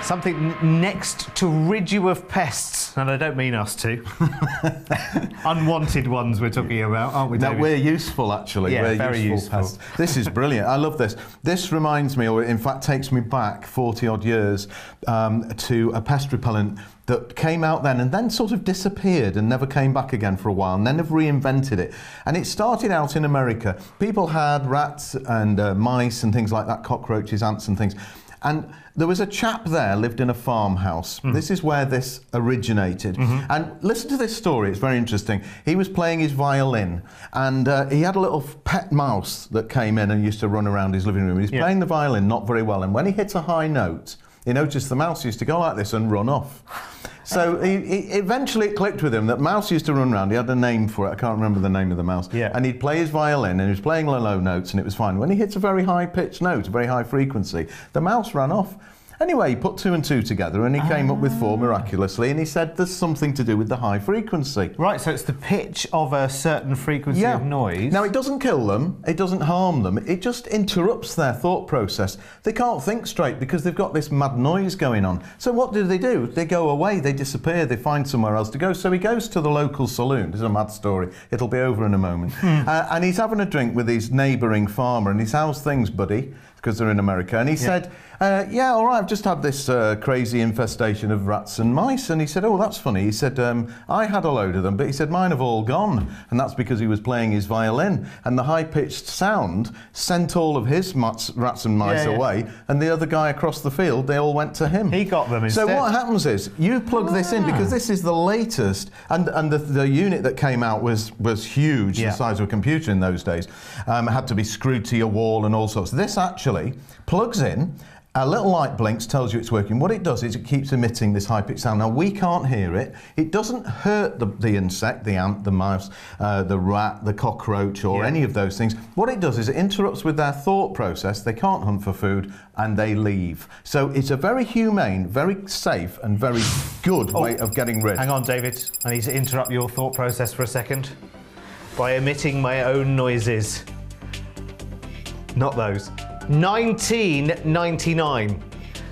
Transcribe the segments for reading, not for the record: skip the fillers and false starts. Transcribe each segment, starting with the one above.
Something next to rid you of pests, and I don't mean us two. Unwanted ones we're talking about, aren't we, David? No, we're useful, actually. Yeah, we're very useful. Pests. This is brilliant. I love this. This reminds me, or in fact takes me back 40-odd years to a pest repellent that came out then and then sort of disappeared and never came back again for a while, and then have reinvented it. And it started out in America. People had rats and mice and things like that, cockroaches, ants and things. And there was a chap there, lived in a farmhouse. This is where this originated. And listen to this story, it's very interesting. He was playing his violin, and he had a little pet mouse that came in and used to run around his living room. He was playing the violin not very well, and when he hit a high note, he noticed the mouse used to go like this and run off. So eventually it clicked with him that mouse used to run around. He had a name for it. I can't remember the name of the mouse. Yeah. And he'd play his violin, and he was playing low notes, and it was fine. When he hits a very high-pitched note, a very high frequency, the mouse ran off. Anyway, he put 2 and 2 together, and he came up with 4 miraculously, and he said there's something to do with the high frequency. Right, so it's the pitch of a certain frequency of noise. Now, it doesn't kill them, it doesn't harm them, it just interrupts their thought process. They can't think straight because they've got this mad noise going on. So what do? They go away, they disappear, they find somewhere else to go. So he goes to the local saloon. This is a mad story. It'll be over in a moment. And he's having a drink with his neighbouring farmer, and he says, "How's things, buddy?" Because they're in America. And he said, yeah, all right, I've just had this crazy infestation of rats and mice. And he said, oh, that's funny. He said, I had a load of them, but he said, mine have all gone. And that's because he was playing his violin. And the high-pitched sound sent all of his rats and mice away. And the other guy across the field, they all went to him. He got them instead. So what happens is, you plug this in, because this is the latest, and the unit that came out was huge, the size of a computer in those days. It had to be screwed to your wall and all sorts. This actually plugs in, a little light blinks, tells you it's working. What it does is it keeps emitting this high-pitched sound. Now, we can't hear it. It doesn't hurt the insect, the ant, the mouse, the rat, the cockroach, or any of those things. What it does is it interrupts with their thought process. They can't hunt for food, and they leave. So it's a very humane, very safe, and very good way of getting rid. Hang on, David. I need to interrupt your thought process for a second by emitting my own noises. Not those. $19.99.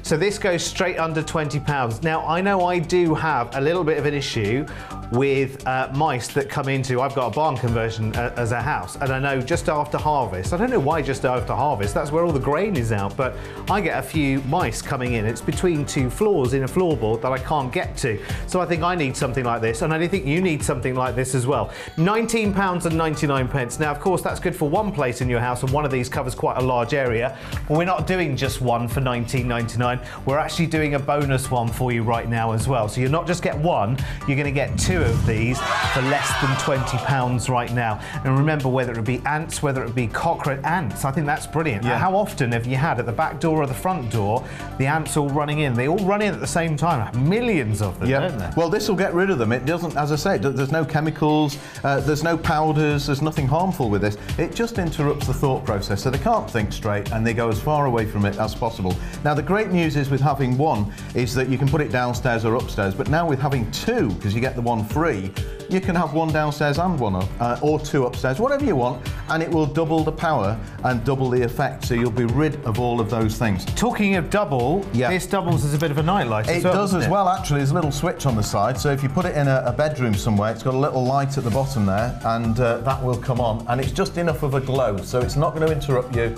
So this goes straight under £20. Now, I know I do have a little bit of an issue with mice that come into, I've got a barn conversion as a house, and I know just after harvest, I don't know why just after harvest, that's where all the grain is out, but I get a few mice coming in. It's between 2 floors in a floorboard that I can't get to. So I think I need something like this, and I think you need something like this as well. £19.99. Now, of course, that's good for one place in your house, and one of these covers quite a large area. But we're not doing just one for $19.99. We're actually doing a bonus one for you right now as well. So you're not just get one, you're going to get 2 of these for less than £20 right now. And remember, whether it be ants, whether it be cockroach ants, I think that's brilliant. How often have you had at the back door or the front door the ants all running in? They all run in at the same time. Millions of them, don't there? Well, this will get rid of them. It doesn't, as I say, there's no chemicals, there's no powders, there's nothing harmful with this. It just interrupts the thought process, so they can't think straight, and they go as far away from it as possible. Now, the great news is with having one is that you can put it downstairs or upstairs, but now with having 2, because you get the one free, you can have one downstairs and one up, or 2 upstairs, whatever you want, and it will double the power and double the effect, so you'll be rid of all of those things. Talking of double, this doubles as a bit of a nightlight as well. It does as well, actually. There's a little switch on the side, so if you put it in a bedroom somewhere, it's got a little light at the bottom there, and that will come on, and it's just enough of a glow, so it's not going to interrupt you,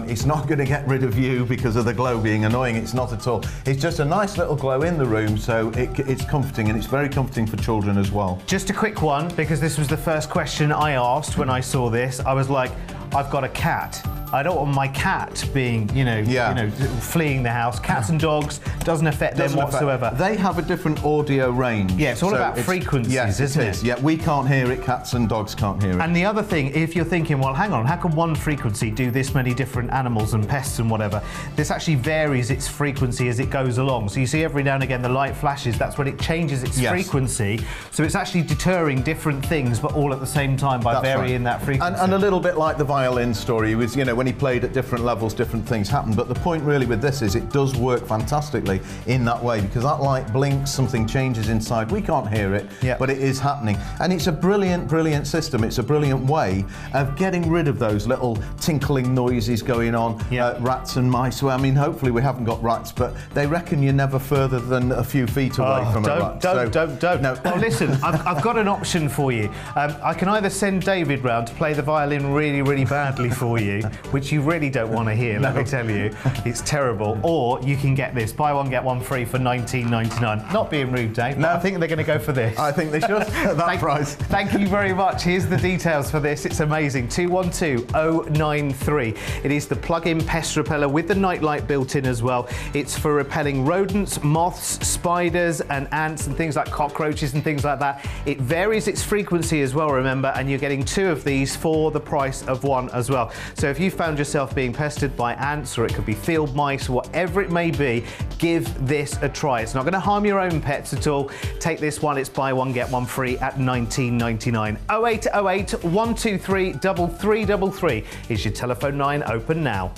it's not going to get rid of you because of the glow being annoying. It's not at all. It's just a nice little glow in the room, so it's comforting, and it's very comforting for children as well. Just a quick one, because this was the first question I asked when I saw this. I was like, I've got a cat. I don't want my cat being, fleeing the house. Cats and dogs doesn't affect them whatsoever. They have a different audio range. Yeah, it's all about frequencies, isn't it? Yeah, we can't hear it. Cats and dogs can't hear it. And the other thing, if you're thinking, well, hang on, how can one frequency do this many different animals and pests and whatever? This actually varies its frequency as it goes along. So you see every now and again the light flashes. That's when it changes its frequency. So it's actually deterring different things, but all at the same time by varying that frequency. And a little bit like the violin story was, when he played at different levels, different things happened. But the point really with this is it does work fantastically in that way, because that light blinks, something changes inside. We can't hear it, but it is happening. And it's a brilliant, brilliant system. It's a brilliant way of getting rid of those little tinkling noises going on, rats and mice. Well, I mean, hopefully we haven't got rats, but they reckon you're never further than a few feet away from a rat. Don't. No. Well, listen, I've got an option for you. I can either send David round to play the violin really, really badly for you, which you really don't want to hear, let me tell you. It's terrible. Or you can get this, buy one, get one free for $19.99. Not being rude, Dave, no. I think they're going to go for this. I think they should, at that price. Thank you very much. Here's the details for this. It's amazing. 212093. It is the plug-in pest repeller with the nightlight built in as well. It's for repelling rodents, moths, spiders and ants and things like cockroaches and things like that. It varies its frequency as well, remember, and you're getting 2 of these for the price of 1 as well. So if you found yourself being pestered by ants, or it could be field mice, or whatever it may be, give this a try. It's not going to harm your own pets at all. Take this one, it's buy one, get one free at $19.99. 0808 123 3333 is your telephone line, open now.